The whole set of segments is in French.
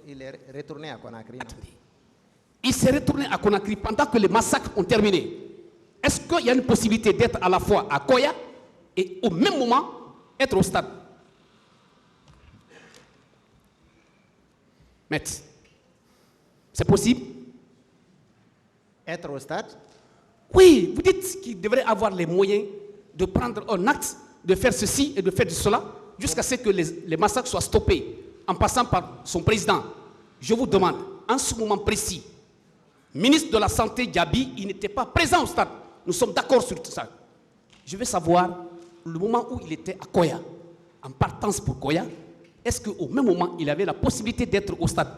Il est retourné à Conakry. Il s'est retourné à Conakry pendant que les massacres ont terminé. Est-ce qu'il y a une possibilité d'être à la fois à Koya et au même moment être au stade? Maître, c'est possible? Être au stade? Oui, vous dites qu'il devrait avoir les moyens de prendre un acte, de faire ceci et de faire cela, jusqu'à ce que les massacres soient stoppés, en passant par son président. Je vous demande, en ce moment précis, ministre de la Santé Diaby, il n'était pas présent au stade. Nous sommes d'accord sur tout ça. Je veux savoir, le moment où il était à Koya, en partance pour Koya, est-ce qu'au même moment, il avait la possibilité d'être au stade?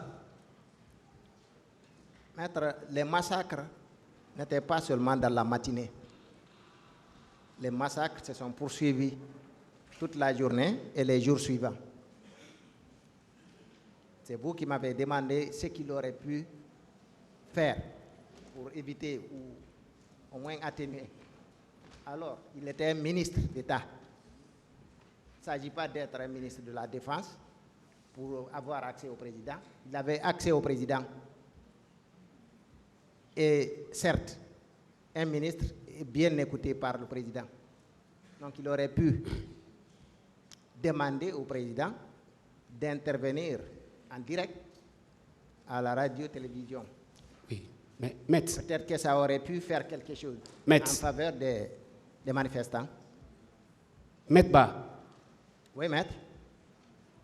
Maître, les massacres n'étaient pas seulement dans la matinée. Les massacres se sont poursuivis toute la journée et les jours suivants. C'est vous qui m'avez demandé ce qu'il aurait pu faire pour éviter ou au moins atténuer. Alors, il était un ministre d'État. Il ne s'agit pas d'être un ministre de la Défense pour avoir accès au président. Il avait accès au président. Et certes, un ministre est bien écouté par le président. Donc il aurait pu demander au président d'intervenir en direct à la radio-télévision. Oui, mais maître. Peut-être que ça aurait pu faire quelque chose en faveur des manifestants. Maître Ba. Oui, maître.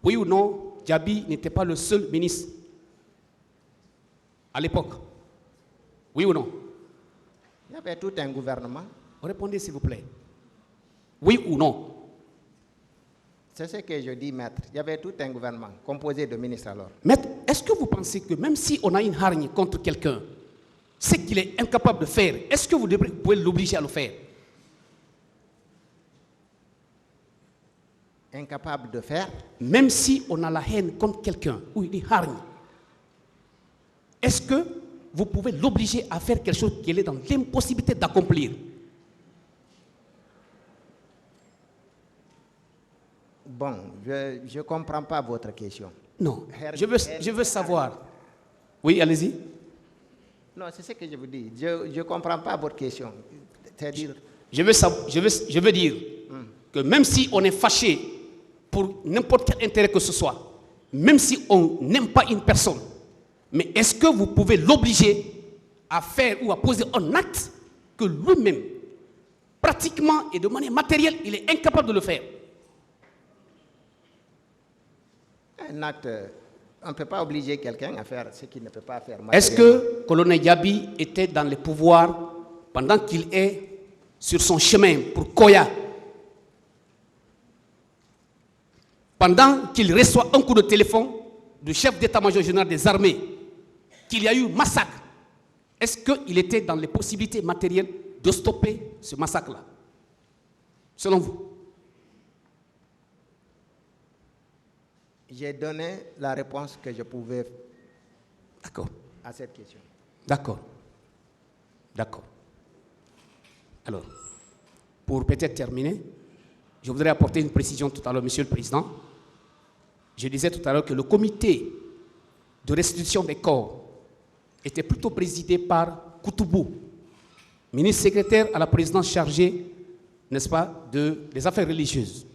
Oui ou non, Diaby n'était pas le seul ministre à l'époque? Oui ou non? Il y avait tout un gouvernement. Répondez s'il vous plaît. Oui ou non? C'est ce que je dis, maître. Il y avait tout un gouvernement composé de ministres alors. Maître, est-ce que vous pensez que même si on a une hargne contre quelqu'un, ce qu'il est incapable de faire, est-ce que vous pouvez l'obliger à le faire? Incapable de faire? Même si on a la haine contre quelqu'un ou une hargne, est-ce que vous pouvez l'obliger à faire quelque chose qu'il est dans l'impossibilité d'accomplir? Bon, je ne comprends pas votre question. Non, je veux savoir. Oui, allez-y. Non, c'est ce que je vous dis. Je ne comprends pas votre question. C'est-à-dire... Je veux dire que même si on est fâché pour n'importe quel intérêt que ce soit, même si on n'aime pas une personne, mais est-ce que vous pouvez l'obliger à faire ou à poser un acte que lui-même, pratiquement et de manière matérielle, il est incapable de le faire? Un acte, on ne peut pas obliger quelqu'un à faire ce qu'il ne peut pas faire. Est-ce que colonel Diaby était dans les pouvoirs pendant qu'il est sur son chemin pour Koya? Pendant qu'il reçoit un coup de téléphone du chef d'état-major général des armées, qu'il y a eu massacre, est-ce qu'il était dans les possibilités matérielles de stopper ce massacre-là, selon vous? J'ai donné la réponse que je pouvais à cette question. D'accord. D'accord. Alors, pour peut-être terminer, je voudrais apporter une précision tout à l'heure, Monsieur le Président. Je disais tout à l'heure que le comité de restitution des corps était plutôt présidé par Koutoubou, ministre secrétaire à la présidence chargée, n'est-ce pas, des affaires religieuses.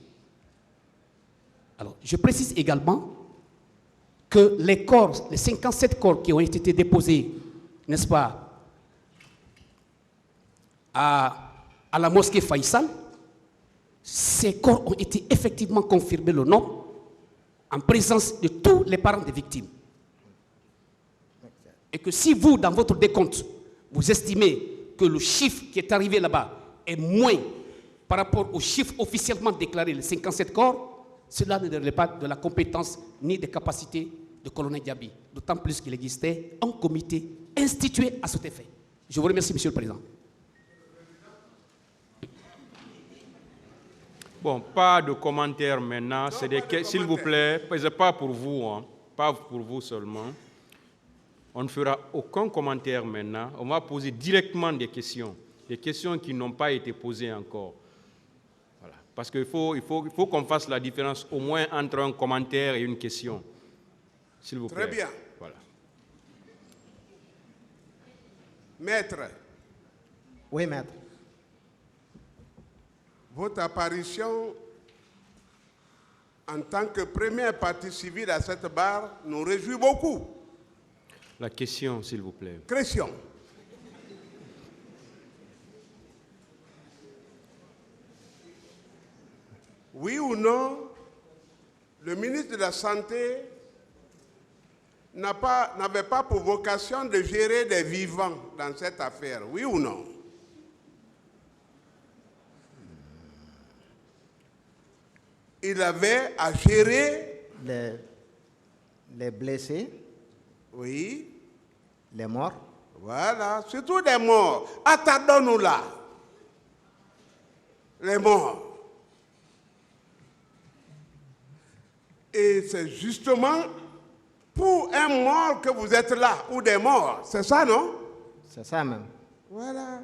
Alors, je précise également que les corps, les 57 corps qui ont été déposés, n'est-ce pas, à la mosquée Faïsal, ces corps ont été effectivement confirmés le nom en présence de tous les parents des victimes. Et que si vous, dans votre décompte, vous estimez que le chiffre qui est arrivé là-bas est moins par rapport au chiffre officiellement déclaré, les 57 corps, cela ne relève pas de la compétence ni des capacités de colonel Diaby. D'autant plus qu'il existait un comité institué à cet effet. Je vous remercie, Monsieur le Président. Bon, pas de commentaires maintenant. S'il vous plaît, ce n'est pas pour vous, hein, pas pour vous seulement. On ne fera aucun commentaire maintenant. On va poser directement des questions qui n'ont pas été posées encore. Voilà. Parce qu'il faut qu'on fasse la différence au moins entre un commentaire et une question. S'il vous plaît. Très bien. Voilà. Maître, Oui, maître. votre apparition en tant que première partie civile à cette barre nous réjouit beaucoup. La question, s'il vous plaît. Question. Oui ou non, le ministre de la Santé n'avait pas pour vocation de gérer des vivants dans cette affaire, oui ou non? Il avait à gérer... Les blessés, Oui, les morts. voilà, surtout des morts. Attardons-nous là. Les morts. Et c'est justement pour un mort que vous êtes là, ou des morts. C'est ça, non? C'est ça même. Voilà.